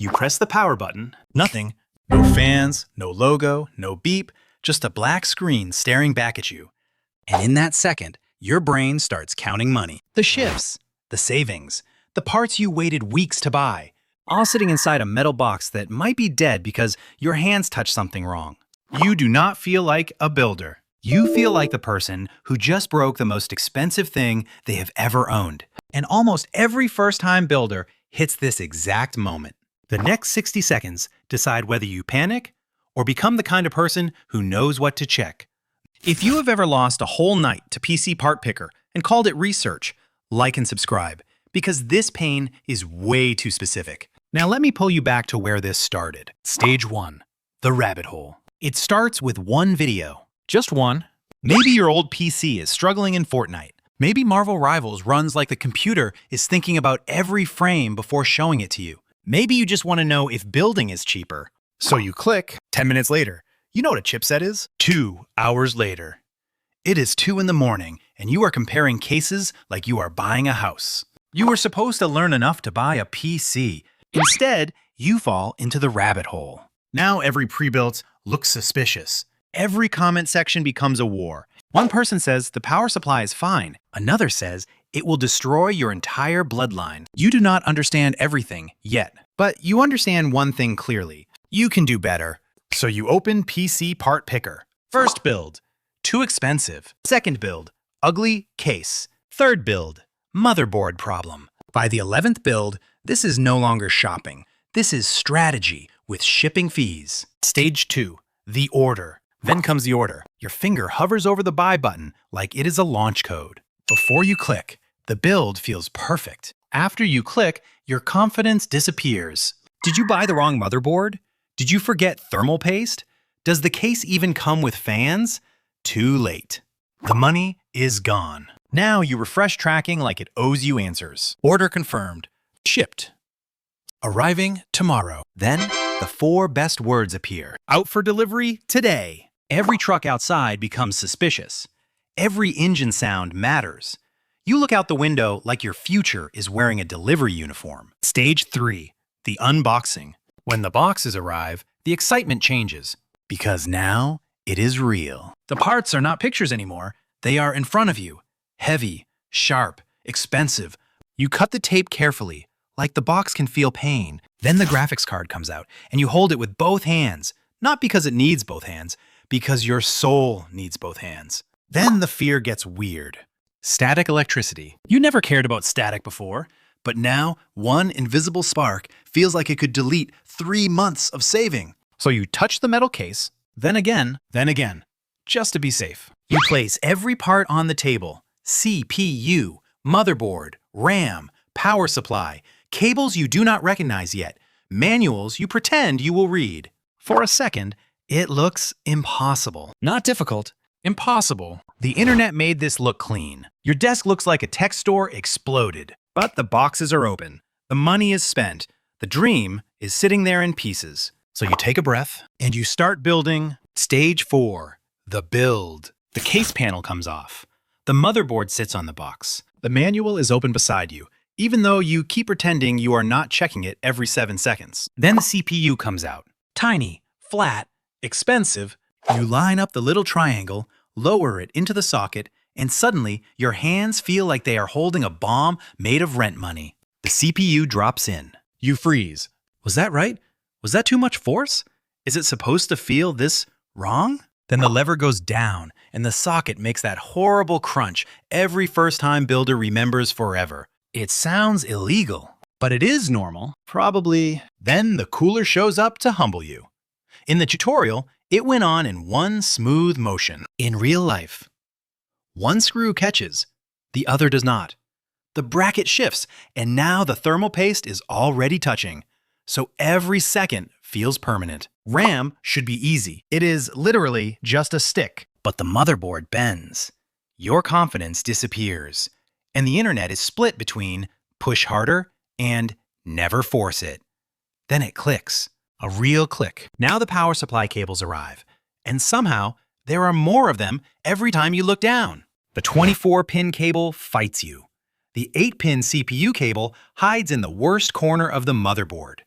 You press the power button. Nothing. No fans, no logo, no beep, just a black screen staring back at you. And in that second, your brain starts counting money. The shifts, the savings, the parts you waited weeks to buy, all sitting inside a metal box that might be dead because your hands touched something wrong. You do not feel like a builder. You feel like the person who just broke the most expensive thing they have ever owned. And almost every first-time builder hits this exact moment. The next 60 seconds decide whether you panic or become the kind of person who knows what to check. If you have ever lost a whole night to PC Part Picker and called it research, like and subscribe, because this pain is way too specific. Now let me pull you back to where this started. Stage 1, the rabbit hole. It starts with one video. Just one. Maybe your old PC is struggling in Fortnite. Maybe Marvel Rivals runs like the computer is thinking about every frame before showing it to you. Maybe you just want to know if building is cheaper. So you click. 10 minutes later. You know what a chipset is? 2 hours later. It is 2 in the morning, and you are comparing cases like you are buying a house. You were supposed to learn enough to buy a PC. Instead, you fall into the rabbit hole. Now every pre-built looks suspicious. Every comment section becomes a war. One person says the power supply is fine. Another says it will destroy your entire bloodline. You do not understand everything yet, but you understand one thing clearly. You can do better. So you open PC Part Picker. First build, too expensive. Second build, ugly case. Third build, motherboard problem. By the 11th build, this is no longer shopping. This is strategy with shipping fees. Stage 2, the order. Then comes the order. Your finger hovers over the buy button like it is a launch code. Before you click, the build feels perfect. After you click, your confidence disappears. Did you buy the wrong motherboard? Did you forget thermal paste? Does the case even come with fans? Too late. The money is gone. Now you refresh tracking like it owes you answers. Order confirmed. Shipped. Arriving tomorrow. Then the 4 best words appear. Out for delivery today. Every truck outside becomes suspicious. Every engine sound matters. You look out the window like your future is wearing a delivery uniform. Stage 3, the unboxing. When the boxes arrive, the excitement changes. Because now it is real. The parts are not pictures anymore. They are in front of you. Heavy, sharp, expensive. You cut the tape carefully, like the box can feel pain. Then the graphics card comes out, and you hold it with both hands. Not because it needs both hands, because your soul needs both hands. Then the fear gets weird. Static electricity. You never cared about static before, but now one invisible spark feels like it could delete 3 months of saving. So you touch the metal case, then again, just to be safe. You place every part on the table. CPU, motherboard, RAM, power supply, cables you do not recognize yet, manuals you pretend you will read. For a second, it looks impossible. Not difficult, impossible. The internet made this look clean. Your desk looks like a tech store exploded. But the boxes are open. The money is spent. The dream is sitting there in pieces. So you take a breath and you start building. Stage 4, the build. The case panel comes off. The motherboard sits on the box. The manual is open beside you, even though you keep pretending you are not checking it every 7 seconds. Then the CPU comes out. Tiny, flat, expensive. You line up the little triangle, lower it into the socket, and suddenly your hands feel like they are holding a bomb made of rent money. The CPU drops in. You freeze. Was that right? Was that too much force? Is it supposed to feel this wrong? Then the lever goes down, and the socket makes that horrible crunch every first-time builder remembers forever. It sounds illegal, but it is normal. Probably. Then the cooler shows up to humble you. In the tutorial, it went on in one smooth motion. In real life, one screw catches, the other does not. The bracket shifts, and now the thermal paste is already touching. So every second feels permanent. RAM should be easy. It is literally just a stick. But the motherboard bends. Your confidence disappears. And the internet is split between push harder and never force it. Then it clicks. A real click. Now the power supply cables arrive. And somehow, there are more of them every time you look down. The 24-pin cable fights you. The 8-pin CPU cable hides in the worst corner of the motherboard.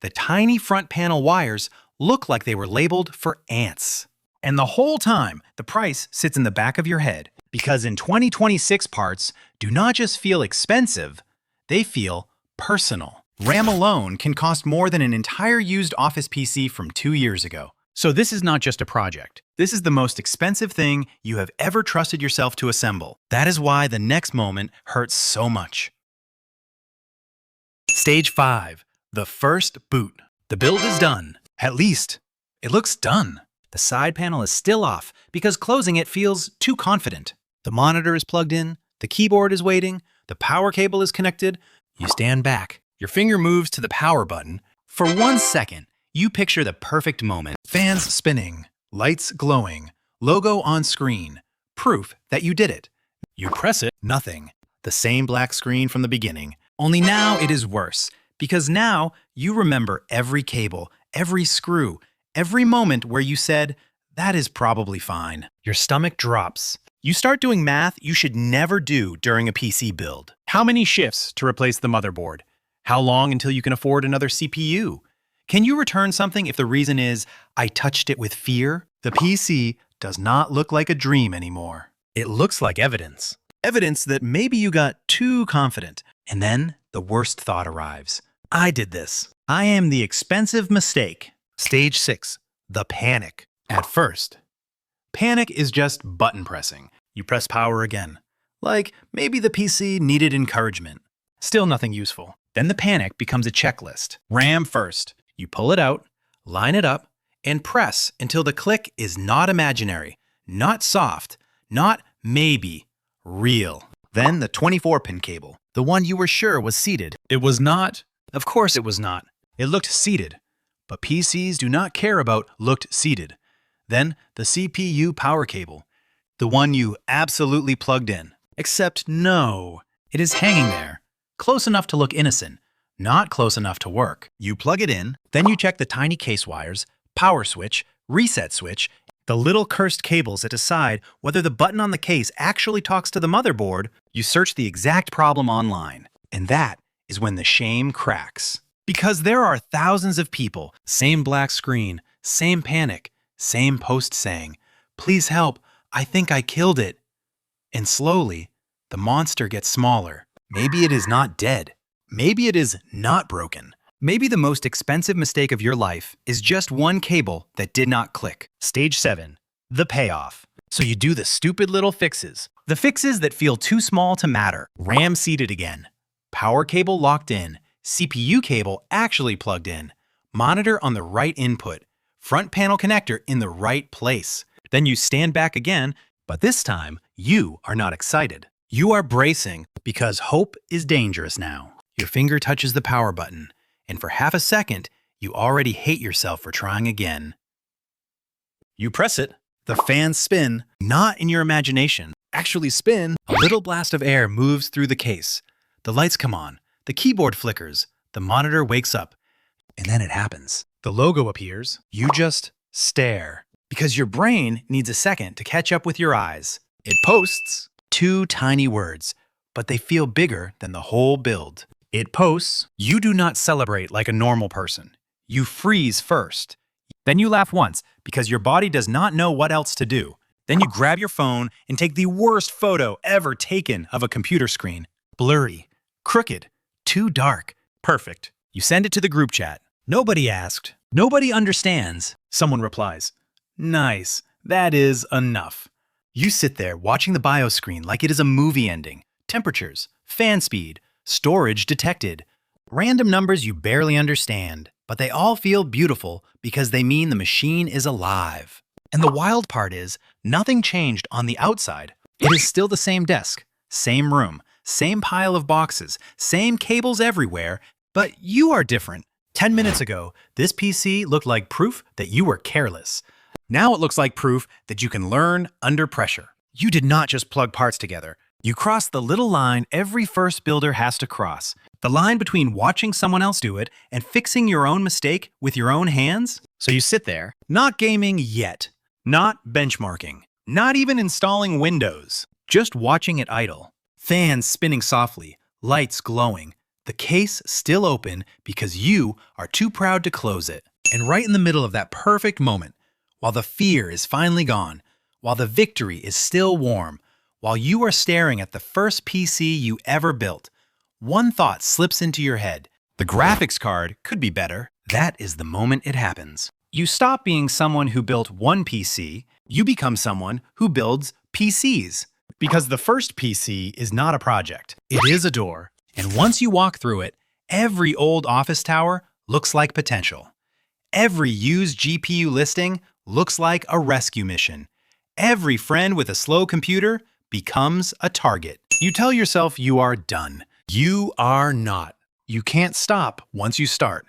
The tiny front panel wires look like they were labeled for ants. And the whole time, the price sits in the back of your head. Because in 2026 parts do not just feel expensive, they feel personal. RAM alone can cost more than an entire used Office PC from 2 years ago. So this is not just a project. This is the most expensive thing you have ever trusted yourself to assemble. That is why the next moment hurts so much. Stage 5. The first boot. The build is done. At least, it looks done. The side panel is still off because closing it feels too confident. The monitor is plugged in, the keyboard is waiting, the power cable is connected. You stand back. Your finger moves to the power button. For 1 second, you picture the perfect moment. Fans spinning, lights glowing, logo on screen. Proof that you did it. You press it, nothing. The same black screen from the beginning. Only now it is worse, because now you remember every cable, every screw, every moment where you said, that is probably fine. Your stomach drops. You start doing math you should never do during a PC build. How many shifts to replace the motherboard? How long until you can afford another CPU? Can you return something if the reason is, I touched it with fear? The PC does not look like a dream anymore. It looks like evidence. Evidence that maybe you got too confident. And then the worst thought arrives. I did this. I am the expensive mistake. Stage 6. The panic. At first, panic is just button pressing. You press power again. Like maybe the PC needed encouragement. Still nothing useful. Then the panic becomes a checklist. RAM first. You pull it out, line it up, and press until the click is not imaginary, not soft, not maybe, real. Then the 24-pin cable, the one you were sure was seated. It was not. Of course it was not. It looked seated. But PCs do not care about looked seated. Then the CPU power cable, the one you absolutely plugged in. Except no, it is hanging there, close enough to look innocent, not close enough to work. You plug it in, then you check the tiny case wires, power switch, reset switch, the little cursed cables that decide whether the button on the case actually talks to the motherboard. You search the exact problem online. And that is when the shame cracks. Because there are thousands of people, same black screen, same panic, same post saying, please help, I think I killed it. And slowly, the monster gets smaller. Maybe it is not dead. Maybe it is not broken. Maybe the most expensive mistake of your life is just one cable that did not click. Stage 7. The payoff. So you do the stupid little fixes. The fixes that feel too small to matter. RAM seated again. Power cable locked in. CPU cable actually plugged in. Monitor on the right input. Front panel connector in the right place. Then you stand back again, but this time you are not excited. You are bracing because hope is dangerous now. Your finger touches the power button, and for half a second, you already hate yourself for trying again. You press it. The fans spin, not in your imagination. Actually spin. A little blast of air moves through the case. The lights come on. The keyboard flickers. The monitor wakes up. And then it happens. The logo appears. You just stare. Because your brain needs a second to catch up with your eyes. It posts 2 tiny words, but they feel bigger than the whole build. It posts, you do not celebrate like a normal person. You freeze first. Then you laugh once because your body does not know what else to do. Then you grab your phone and take the worst photo ever taken of a computer screen. Blurry, crooked, too dark. Perfect. You send it to the group chat. Nobody asked. Nobody understands. Someone replies, nice, that is enough. You sit there watching the BIOS screen like it is a movie ending. Temperatures, fan speed, storage detected. Random numbers you barely understand, but they all feel beautiful because they mean the machine is alive. And the wild part is, nothing changed on the outside. It is still the same desk, same room, same pile of boxes, same cables everywhere, but you are different. 10 minutes ago, this PC looked like proof that you were careless. Now it looks like proof that you can learn under pressure. You did not just plug parts together. You crossed the little line every first builder has to cross. The line between watching someone else do it and fixing your own mistake with your own hands. So you sit there, not gaming yet, not benchmarking, not even installing Windows, just watching it idle. Fans spinning softly, lights glowing, The case still open because you are too proud to close it. And right in the middle of that perfect moment, while the fear is finally gone, while the victory is still warm, while you are staring at the first PC you ever built, one thought slips into your head. The graphics card could be better. That is the moment it happens. You stop being someone who built one PC, you become someone who builds PCs. Because the first PC is not a project, it is a door. And once you walk through it, every old office tower looks like potential. Every used GPU listing looks like a rescue mission. Every friend with a slow computer becomes a target. You tell yourself you are done. You are not. You can't stop once you start.